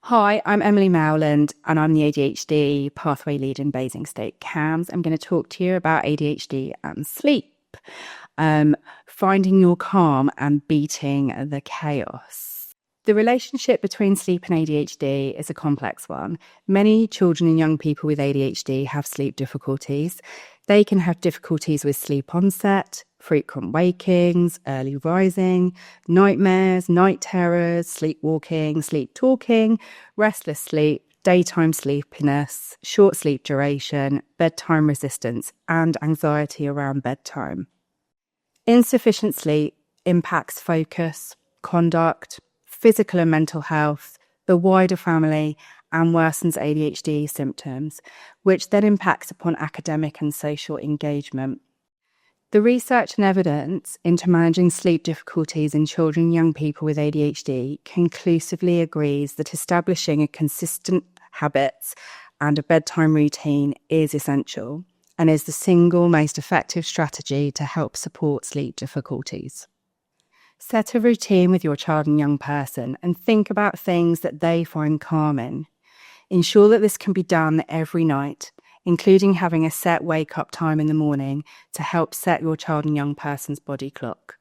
Hi, I'm Emily Mowland and I'm the ADHD pathway lead in Basingstoke CAMS. I'm going to talk to you about ADHD and sleep, finding your calm and beating the chaos. The relationship between sleep and ADHD is a complex one. Many children and young people with ADHD have sleep difficulties. They can have difficulties with sleep onset, frequent wakings, early rising, nightmares, night terrors, sleepwalking, sleep talking, restless sleep, daytime sleepiness, short sleep duration, bedtime resistance, and anxiety around bedtime. Insufficient sleep impacts focus, conduct, physical and mental health, the wider family, and worsens ADHD symptoms, which then impacts upon academic and social engagement. The research and evidence into managing sleep difficulties in children and young people with ADHD conclusively agrees that establishing a consistent habits and a bedtime routine is essential and is the single most effective strategy to help support sleep difficulties. Set a routine with your child and young person and think about things that they find calming. Ensure that this can be done every night, including having a set wake-up time in the morning to help set your child and young person's body clock.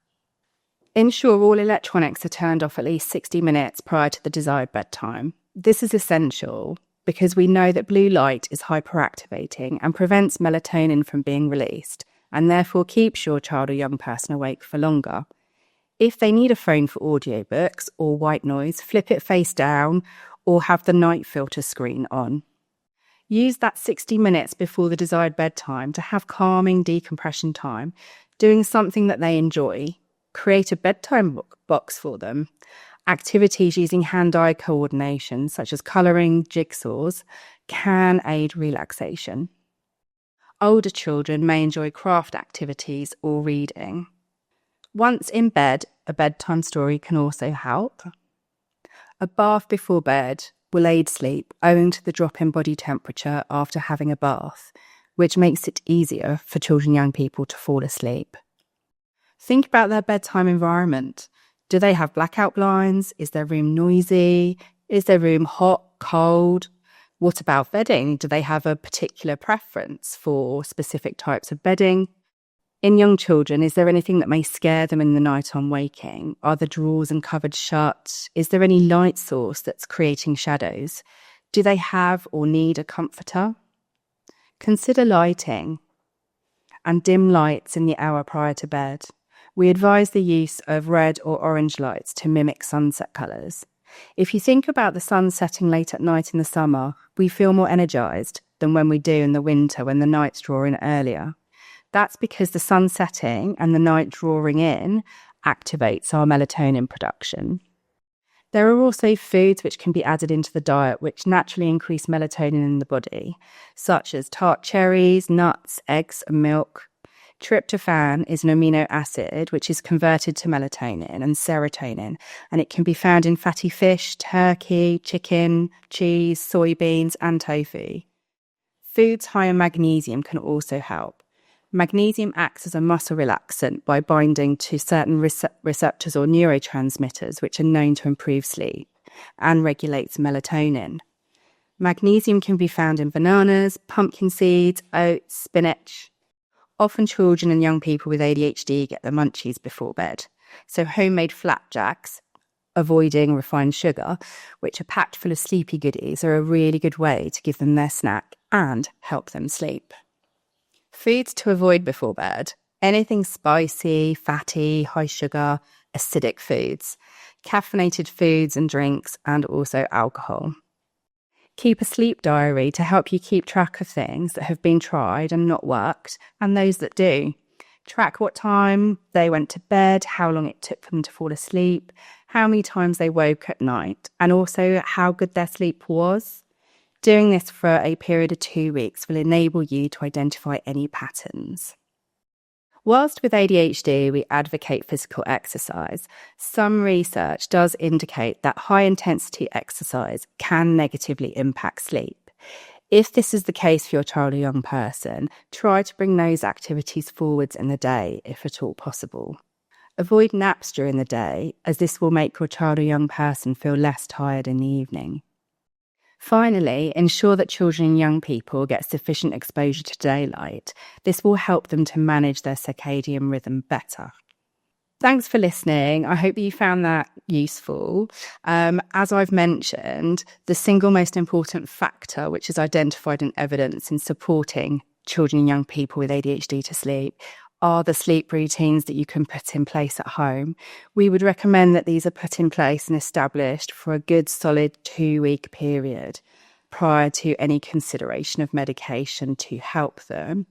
Ensure all electronics are turned off at least 60 minutes prior to the desired bedtime. This is essential because we know that blue light is hyperactivating and prevents melatonin from being released, and therefore keeps your child or young person awake for longer. If they need a phone for audiobooks or white noise, flip it face down or have the night filter screen on. Use that 60 minutes before the desired bedtime to have calming decompression time, doing something that they enjoy. Create a bedtime box for them. Activities using hand-eye coordination, such as colouring, jigsaws, can aid relaxation. Older children may enjoy craft activities or reading. Once in bed, a bedtime story can also help. A bath before bed will aid sleep owing to the drop in body temperature after having a bath, which makes it easier for children and young people to fall asleep. Think about their bedtime environment. Do they have blackout blinds? Is their room noisy? Is their room hot, cold? What about bedding? Do they have a particular preference for specific types of bedding? In young children, is there anything that may scare them in the night on waking? Are the drawers and cupboards shut? Is there any light source that's creating shadows? Do they have or need a comforter? Consider lighting and dim lights in the hour prior to bed. We advise the use of red or orange lights to mimic sunset colours. If you think about the sun setting late at night in the summer, we feel more energised than when we do in the winter when the nights draw in earlier. That's because the sun setting and the night drawing in activates our melatonin production. There are also foods which can be added into the diet which naturally increase melatonin in the body, such as tart cherries, nuts, eggs, and milk. Tryptophan is an amino acid which is converted to melatonin and serotonin, and it can be found in fatty fish, turkey, chicken, cheese, soybeans, and tofu. Foods high in magnesium can also help. Magnesium acts as a muscle relaxant by binding to certain receptors or neurotransmitters which are known to improve sleep and regulates melatonin. Magnesium can be found in bananas, pumpkin seeds, oats, spinach. Often children and young people with ADHD get the munchies before bed, so homemade flapjacks, avoiding refined sugar, which are packed full of sleepy goodies, are a really good way to give them their snack and help them sleep. Foods to avoid before bed: anything spicy, fatty, high sugar, acidic foods, caffeinated foods and drinks, and also alcohol. Keep a sleep diary to help you keep track of things that have been tried and not worked, and those that do. Track what time they went to bed, how long it took them to fall asleep, how many times they woke at night, and also how good their sleep was. Doing this for a period of 2 weeks will enable you to identify any patterns. Whilst with ADHD we advocate physical exercise, some research does indicate that high-intensity exercise can negatively impact sleep. If this is the case for your child or young person, try to bring those activities forwards in the day if at all possible. Avoid naps during the day, as this will make your child or young person feel less tired in the evening. Finally, ensure that children and young people get sufficient exposure to daylight. This will help them to manage their circadian rhythm better. Thanks for listening. I hope that you found that useful. As I've mentioned, the single most important factor, which is identified in evidence in supporting children and young people with ADHD to sleep, are the sleep routines that you can put in place at home. We would recommend that these are put in place and established for a good solid 2-week period prior to any consideration of medication to help them.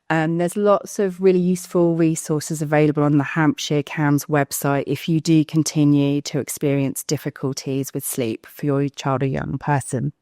There's lots of really useful resources available on the Hampshire CAMS website if you do continue to experience difficulties with sleep for your child or young person.